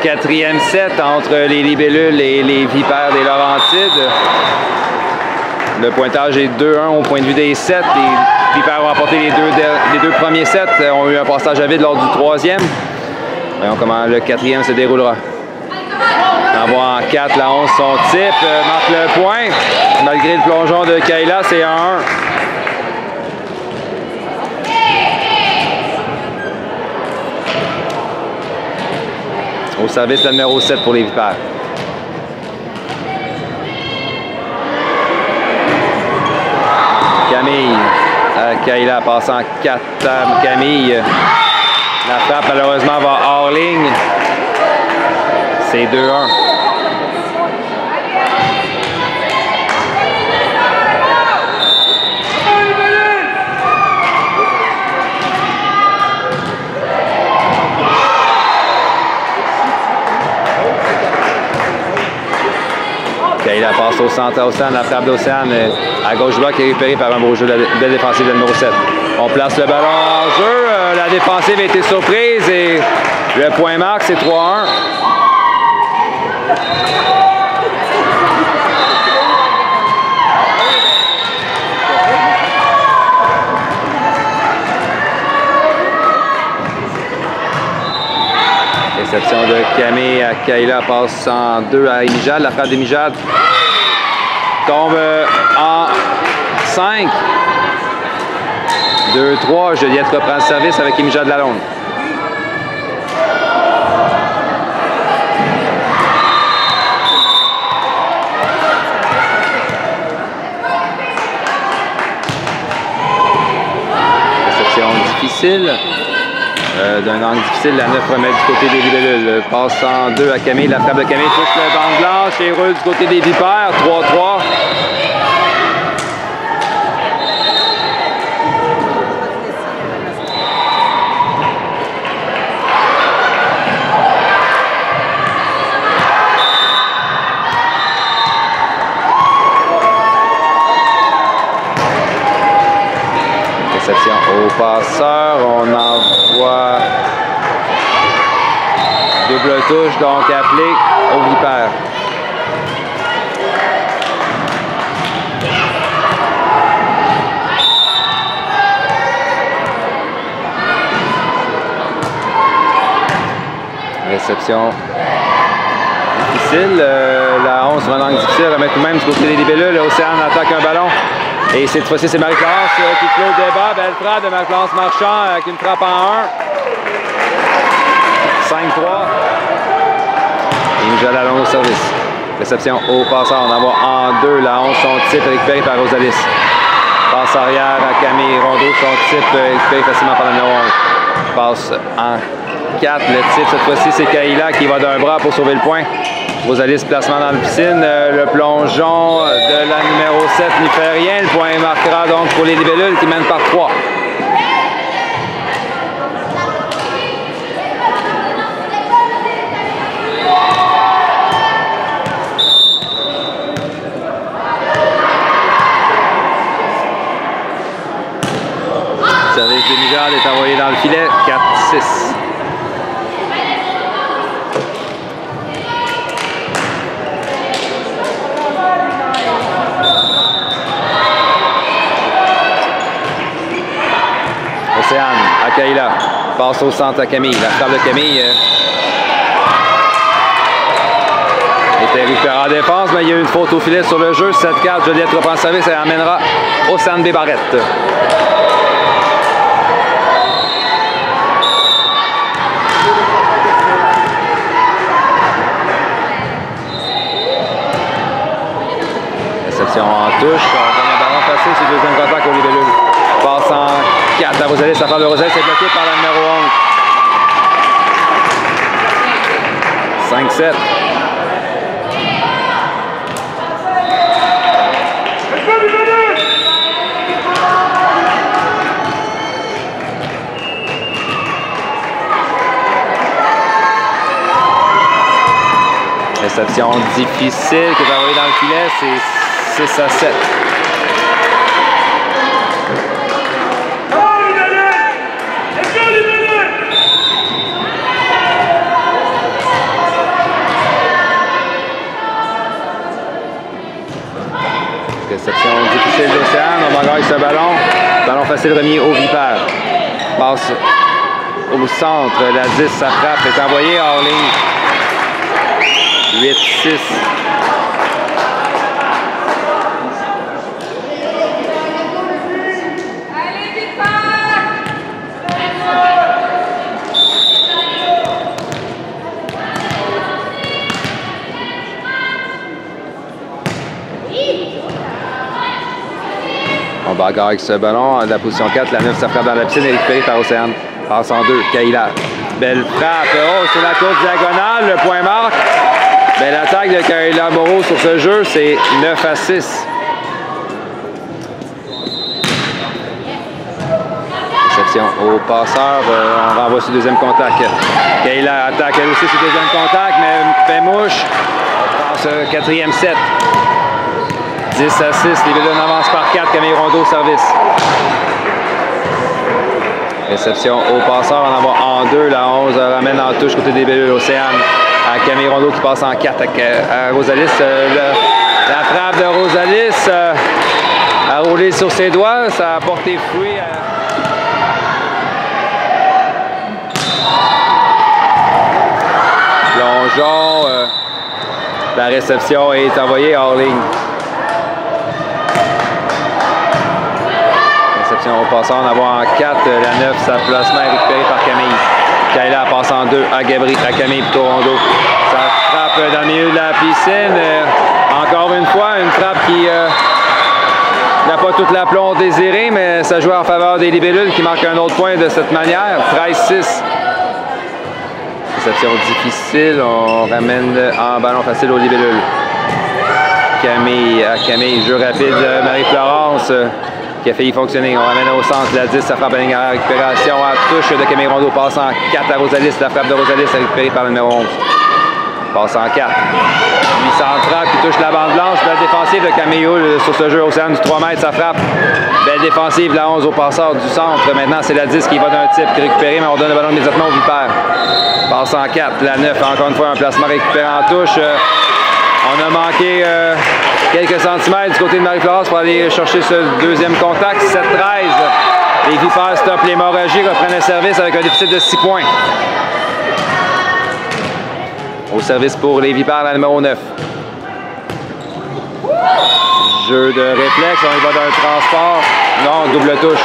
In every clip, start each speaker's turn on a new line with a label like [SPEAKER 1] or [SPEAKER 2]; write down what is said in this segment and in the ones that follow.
[SPEAKER 1] quatrième set entre les Libellules et les Vipères des Laurentides. Le pointage est 2-1 au point de vue des sets. Les Vipères ont remporté les deux premiers sets, ont eu un passage à vide lors du troisième. Voyons comment le quatrième se déroulera. Envoie en 4, la 11, son type, marque le point. Malgré le plongeon de Kayla, c'est 1-1. Au service, le numéro 7 pour les Vipères. Camille. Kayla passe en 4 à Camille. La frappe, malheureusement, va hors ligne. C'est 2-1. Kayla passe au centre à Océane, la frappe d'Océane à gauche bloc est récupérée par un beau jeu de défensive de numéro 7. On place le ballon en jeu, la défensive a été surprise et le point marque, c'est 3-1. Réception de Camille à Kayla, passe en 2 à Émijad. La frappe d'Émijad tombe en 5. 2-3. Juliette reprend le service avec Émijad Lalonde. Réception difficile. D'un angle difficile, la 9 remet du côté des Libellules. Passe en 2 à Camille. La frappe de Camille touche le bande blanche et roule du côté des Vipères. 3-3. Réception au passeur. On envoie double touche, donc appelé au Vipère. Réception difficile. La 11 sur un angle difficile, remet tout de même du côté des Libellules. Océane attaque un ballon. Et cette fois-ci, c'est Marie-Florence qui clôt le débat. Belle frappe de Marie-Florence Marchand avec une frappe en 1. 5-3. Et Émijad Lalonde au service. Réception au passeur. On envoie en 2. La 11, son type récupéré par Rosalis. Passe arrière à Camille Rondeau. Son type récupéré facilement par le numéro 11. Passe en 4. Le type, cette fois-ci, c'est Kayla qui va d'un bras pour sauver le point. Rosalis, placement dans la piscine. Le plongeon de la numéro 7 n'y fait rien. Le point marquera donc pour les Libellules qui mènent par 3. Le service d'Émijad est envoyé dans le filet. 4-6. Océane à Kayla. Passe au centre à Camille. La frappe de Camille était récupérée en défense, mais il y a eu une faute au filet sur le jeu. 7-4. Juliette reprend le service et emmènera Océane Desbarrettes. Réception en touche. On donne un ballon facile sur le deuxième contact au Libellules. Passe en 4 à Rosalis. La frappe de Rosalis est bloquée par la numéro 11. 5-7. Réception difficile qui va envoyer dans le filet, c'est 6-7. facile remis aux Vipères. Passe au centre, la 10, sa frappe est envoyée hors ligne. 8-6. On bagarre avec ce ballon. De la position 4, la 9, ça frappe dans la piscine et récupérée par Océane. Passe en 2, Kaila. Belle frappe. Oh, sur la courte diagonale, le point marque. Belle attaque de Kaila Moreau sur ce jeu, c'est 9-6. Réception au passeur. On renvoie sur le deuxième contact. Kaila attaque elle aussi sur le deuxième contact, mais fait mouche. Passe quatrième set. 10-6, les Bélules avancent par 4, Camille Rondeau au service. Réception au passeur, on envoie en 2, la 11 ramène en touche côté des Bélules, Océane. À Camille Rondeau qui passe en 4 à Rosalis. La frappe de Rosalis a roulé sur ses doigts, ça a porté fruit. Plongeon, la réception est envoyée hors ligne. Au passant, on envoie en 4, la 9, sa placement est récupéré par Camille. Kaila passe en 2 à Gabri, à Camille plutôt Rondeau. Ça frappe dans le milieu de la piscine. Encore une fois, une frappe qui n'a pas toute l'aplomb désiré, mais ça joue en faveur des Libellules qui marquent un autre point de cette manière. 13-6. Réception difficile, on ramène en ballon facile aux Libellules. Camille à Camille, jeu rapide de Marie-Florence. Qui a failli fonctionner. On ramène au centre la 10, ça frappe à la ligne arrière, récupération à touche de Camille Rondeau, passe en 4 à Rosalis, la frappe de Rosalis est récupérée par le numéro 11. Passe en 4. Lui central qui touche la bande blanche, belle défensive de Camille Hull sur ce jeu au centre du 3 mètres, ça frappe. Belle défensive, la 11 au passeur du centre. Maintenant, c'est la 10 qui va d'un type qui est récupéré, mais on donne le ballon immédiatement au Vipère. Passe en 4, la 9, encore une fois, un placement récupéré en touche. On a manqué quelques centimètres du côté de Marie-Florence pour aller chercher ce deuxième contact. 7-13. Les Vipères stoppent l'hémorragie, reprennent le service avec un déficit de 6 points. Au service pour les Vipères, la numéro 9. Jeu de réflexe, on y va d'un transport. Non, double touche.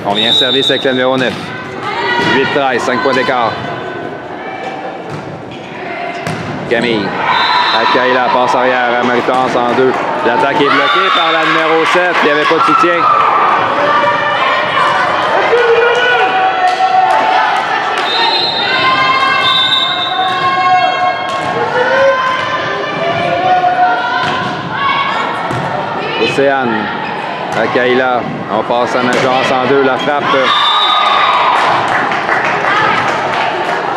[SPEAKER 1] On vient service avec le numéro 9. 8-13, 5 points d'écart. Camille. À Kaila, passe arrière à Marie-France en 2. L'attaque est bloquée par la numéro 7. Il n'y avait pas de soutien. Océane. À Kaila, on passe en agence en 2, la frappe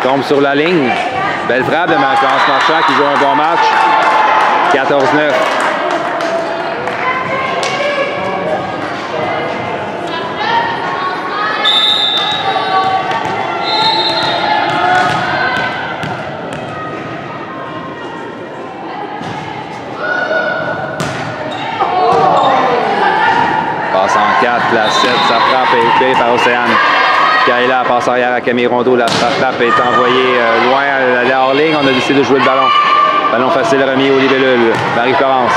[SPEAKER 1] tombe sur la ligne. Belle frappe de Marie-France Marchand qui joue un bon match. 14-9. La 7, sa frappe est récupérée par Océane. Kaila passe arrière à Camille Rondeau. La frappe est envoyée loin à la hors-ligne. On a décidé de jouer le ballon. Ballon facile remis aux Libellules. Marie-Florence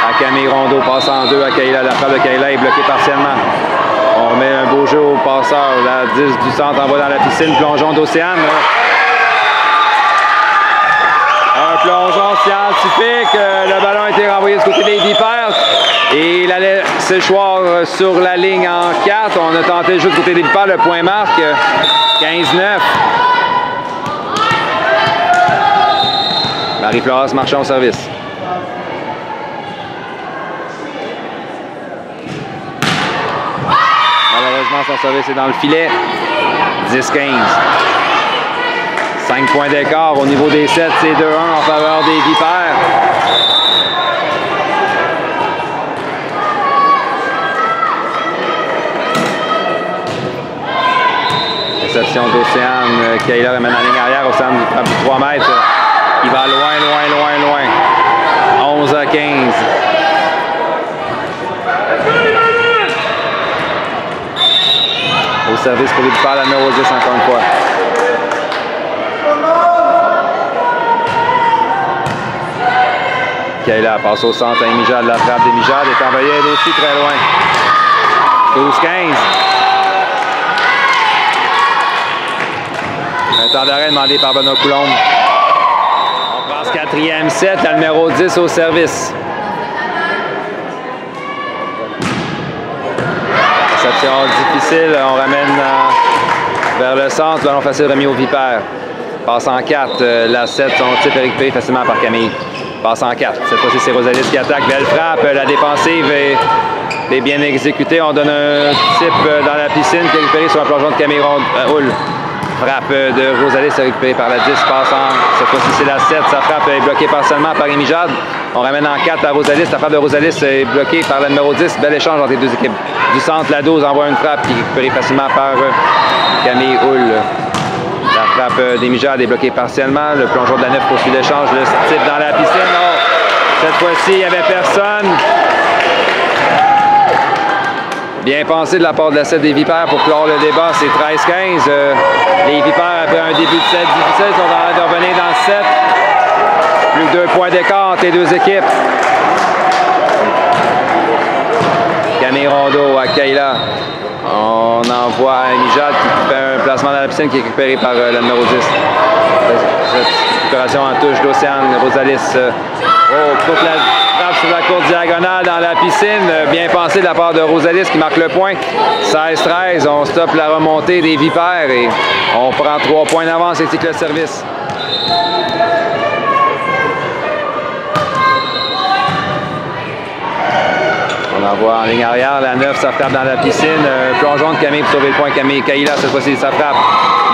[SPEAKER 1] à Camille Rondeau passe en 2 à Kaila. La frappe de Kaila est bloquée partiellement. On remet un beau jeu au passeur. La 10 du centre envoie dans la piscine. Plongeon d'Océane. Un plongeon scientifique. Le ballon a été renvoyé du côté des Vipères. Et il allait s'échoir sur la ligne en 4. On a tenté le jeu du côté des Vipères. Le point marque 15-9. Marie-Florence Marchand au service. Malheureusement, son service est dans le filet. 10-15. 5 points d'écart au niveau des 7. C'est 2-1 en faveur des Vipères. Réception d'Océane. Kaila ramène en ligne arrière. arrière, Océane frappe du 3 mètres. Il va loin. 11 à 15. Au service pour les Vipères, la numéro 10 encore une fois. Kayla passe au centre à Émijade. La frappe d'Émijade est envoyée elle aussi très loin. 12-15. Un temps d'arrêt demandé par Benoît Coulombe. On passe 4e set, la numéro 10 au service. Réception difficile, on ramène vers le centre, ballon facile remis aux Vipères. Passe en 4, la 7, son type est récupéré facilement par Camille. Passe en 4, cette fois-ci c'est Rosalis qui attaque, belle frappe, la défensive est bien exécutée. On donne un type dans la piscine qui est récupéré sur un plongeon de Camille Houle. Frappe de Rosalis récupérée par la 10, passe en, cette fois-ci c'est la 7, sa frappe est bloquée partiellement par Émijade. On ramène en 4 à Rosalis, la frappe de Rosalis est bloquée par la numéro 10, bel échange entre les deux équipes. Du centre, la 12 envoie une frappe qui est récupérée facilement par Camille Houle. La frappe d'Émijade est bloquée partiellement, le plongeon de la 9 poursuit l'échange, le type dans la piscine. Oh, cette fois-ci il n'y avait personne. Bien pensé de la part de la 7 des Vipères pour clore le débat, c'est 13-15. Les Vipères, après un début de set difficile, sont en train de revenir dans le set. Plus que 2 points d'écart entre les deux équipes. Camille Rondeau à Kayla. On envoie à Émijade qui fait un placement dans la piscine qui est récupéré par la numéro 10. Cette récupération en touche d'Océane, Rosalis. Toute la frappe sur la courte diagonale dans la piscine. Bien pensé de la part de Rosalis qui marque le point. 16-13, on stoppe la remontée des Vipères et on prend 3 points d'avance et c'est le service. On envoie en ligne arrière, la 9, ça frappe dans la piscine. Plongeon de Camille pour sauver le point. Camille Kayla, cette fois-ci, ça frappe.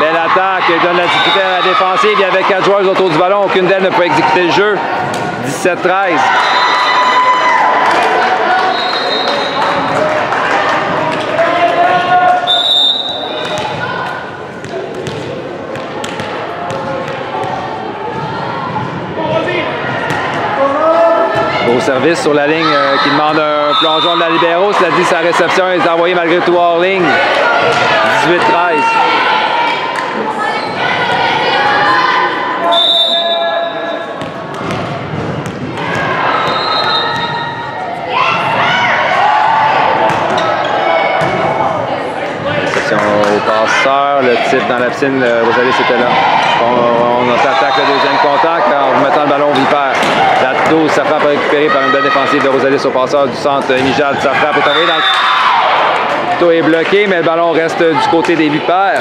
[SPEAKER 1] Belle attaque, donne la difficulté à la défensive. Il y avait 4 joueurs autour du ballon. Aucune d'elles ne peut exécuter le jeu. 17-13. Au service sur la ligne qui demande un plongeon de la libéro. Cela dit, sa réception est envoyée malgré tout hors ligne. 18-13. Réception au passeur. Le type dans la piscine, Rosalis était là. On s'attaque le deuxième contact en remettant le ballon au Vipère. La 12, sa frappe récupérée par une belle défensive de Rosalis au passeur du centre. Émijade, sa frappe est envoyée dans le... Tout est bloqué, mais le ballon reste du côté des Vipères.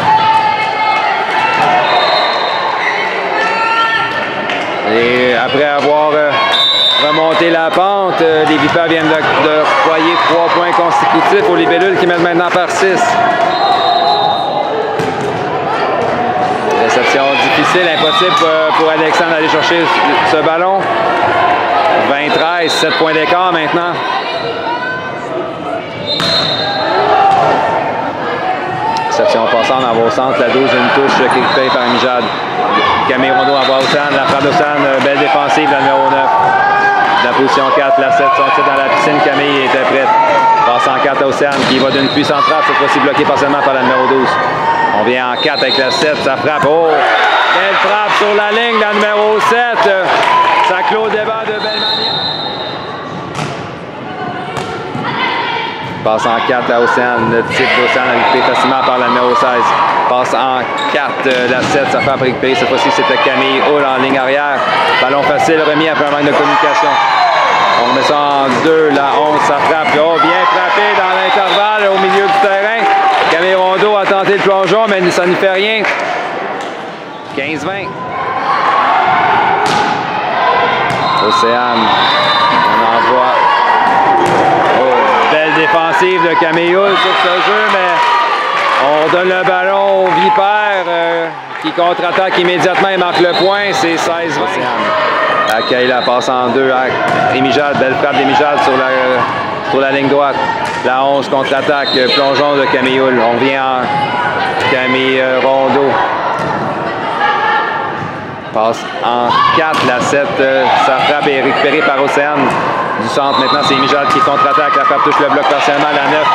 [SPEAKER 1] Et après avoir remonté la pente, les Vipères viennent de croyer 3 points consécutifs aux libellules qui mènent maintenant par 6. Réception difficile, impossible pour Alexandre d'aller chercher ce ballon. 20-13, 7 points d'écart maintenant. Réception passante en au centre, la 12, une touche qui est récupérée par Émijade. Camille Rondeau envoie Océane, la frappe d'Océane, belle défensive, la numéro 9. La position 4, la 7, son titre dans la piscine, Camille était prête. Passe en 4 à Océane qui va d'une puissante frappe, cette fois-ci bloquée partiellement par la numéro 12. On vient en 4 avec la 7, ça frappe. Oh! Belle frappe sur la ligne, la numéro 7. Ça clôt le débat de belle manière. Passe en 4 à Océane. Le type d'Océane récupéré facilement par la numéro 16. Passe en 4, la 7, ça frappe récupérée. Cette fois-ci, c'était Camille Houle en ligne arrière. Ballon facile remis après un manque de communication. On remet ça en 2, la 11, ça frappe. Oh, bien frappé dans l'intervalle au milieu du terrain. Camille Rondeau a tenté le plongeon, mais ça ne fait rien. 15-20. Océane. On envoie. Oh, belle défensive de Camille Houle sur ce jeu, mais on donne le ballon aux Vipères qui contre-attaque immédiatement et marque le point. C'est 16-20. Océane. La passe en 2 à Émijade. Belle frappe d'Émijade sur la ligne droite. La 11 contre-attaque. Plongeon de Camille Houle. On vient en Camille Rondeau. Passe en 4, la 7. Sa frappe est récupérée par Océane du centre. Maintenant, c'est Mijad qui contre-attaque. La frappe touche le bloc partiellement. La 9,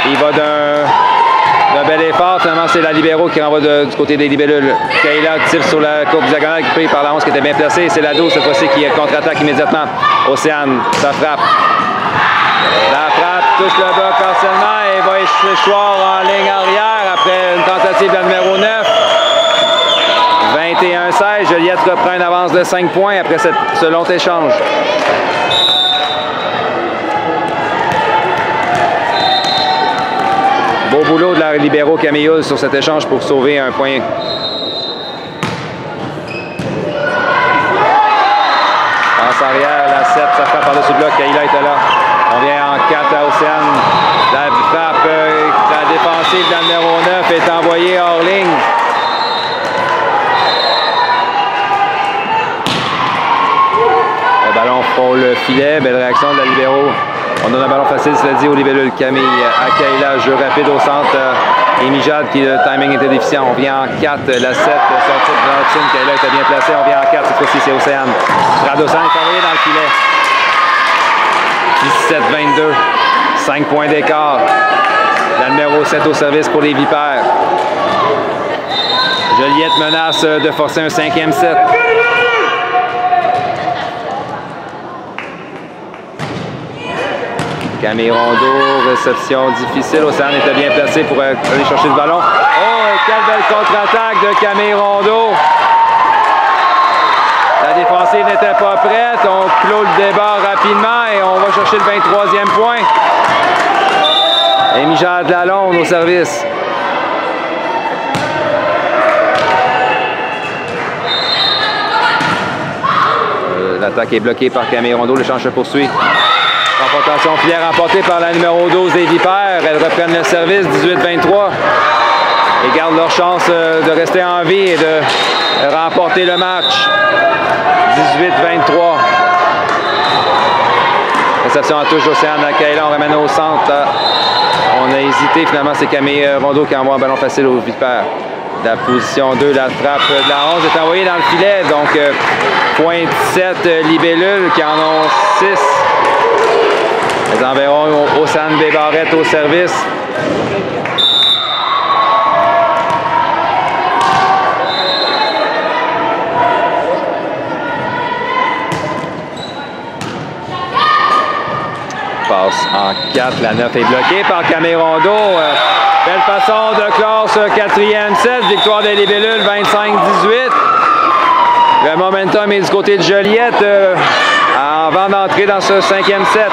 [SPEAKER 1] il va d'un bel effort. Finalement, c'est la libéro qui renvoie du côté des libellules. Kayla tire sur la courbe diagonale qui pris par la 11 qui était bien placée. C'est la 12 cette fois-ci qui contre-attaque immédiatement. Océane, sa frappe. La frappe touche le bloc partiellement et va échoir en ligne arrière après une tentative de la numéro 9. 21-16, Joliette reprend une avance de 5 points après ce long échange. Beau boulot de la libéro Camille Hull sur cet échange pour sauver un point. Passe arrière, la 7, ça frappe par-dessus le bloc, Kayla était là. On vient en 4 à Océane. La frappe, la défensive de la numéro 9 est envoyée hors ligne. Le ballon frôle le filet, belle réaction de la libéro. On donne un ballon facile, cela dit, au libellule Camille à Kayla. Jeu rapide au centre. Et Mijad, qui le timing était déficient. On vient en 4, la 7, sortie de Johnson. Kayla était bien placée. On vient en 4, cette fois-ci, c'est Océane. Radossan est envoyé dans le filet. 17-22. 5 points d'écart. La numéro 7 au service pour les Vipères. Joliette menace de forcer un 5e set. Camille Rondeau, réception difficile. Océane était bien placé pour aller chercher le ballon. Oh, quelle belle contre-attaque de Camille Rondeau. La défensive n'était pas prête. On clôt le débat rapidement et on va chercher le 23e point. Et Mijad Lalonde au service. L'attaque est bloquée par Camille Rondeau. L'échange se poursuit. Confrontation filaire remportée par la numéro 12 des Vipères. Elles reprennent le service 18-23 et gardent leur chance de rester en vie et de remporter le match. 18-23. Réception en touche d'Océane à Kayla. On ramène au centre. On a hésité. Finalement, c'est Camille Rondeau qui envoie un ballon facile aux Vipères. La position 2, la frappe de la 11 est envoyée dans le filet. Donc, point 17 libellules qui en ont 6. Elles enverront Océane Bébarrette au service. Passe en 4. La 9 est bloquée par Camille Rondeau. Belle façon de clore ce 4e set. Victoire des libellules 25-18. Le momentum est du côté de Joliette avant d'entrer dans ce 5e set.